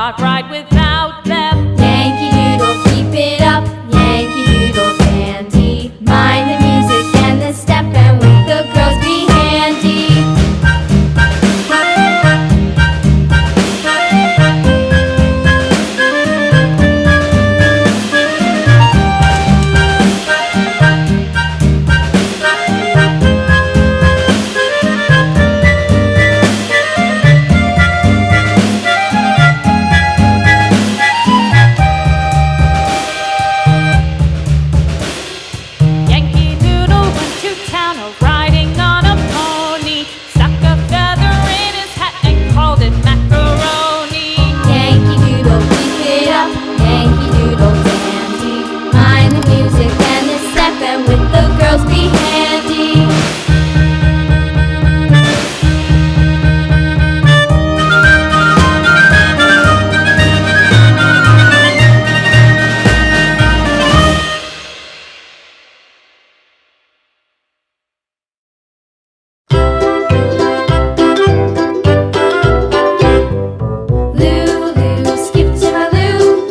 cannot ride without them. Yankee Doodle, keep it up, Yankee Doodle dandy. Mind the music and the step, and with the girls be handy. Yankee Doodle went to town riding on a pony, stuck a feather in his hat and called it macaroni. Yankee Doodle, keep it up, Yankee Doodle dandy. Mind the music and the step, and with the girls be handy. Lulu, skip to my Lou,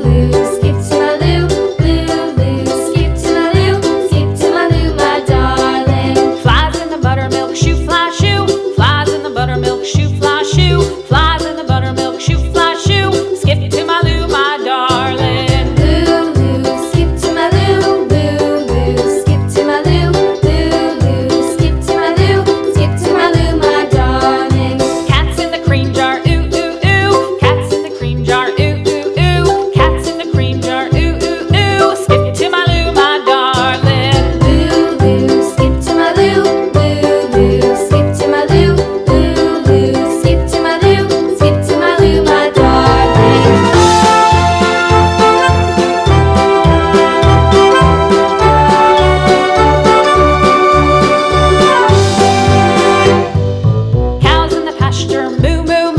Lulu, skip to my Lou, Lulu, skip to my Lou, skip to my Lou, my darling. Flies in the buttermilk shoe, fly shoe. Flies in the buttermilk shoe, fly shoe. Flies in the buttermilk shoe, fly shoe. Skip to my Lou, my darling. Lulu, skip to my Lou, Lulu, skip to my Lou, Lulu, skip to my Lou, skip to my Lou, my darling. Cats in the cream jar, ooh, ooh, ooh. Cats in the cream jar, ooh, ooh, ooh. Cats in the cream jar, ooh, ooh, ooh. Skip to my Lou, my darling. Lulu, skip to my Lou, Lulu, skip to my Lou, Lulu, skip to my Lou, skip to my Lou, my darling. Cows in the pasture, moo, moo,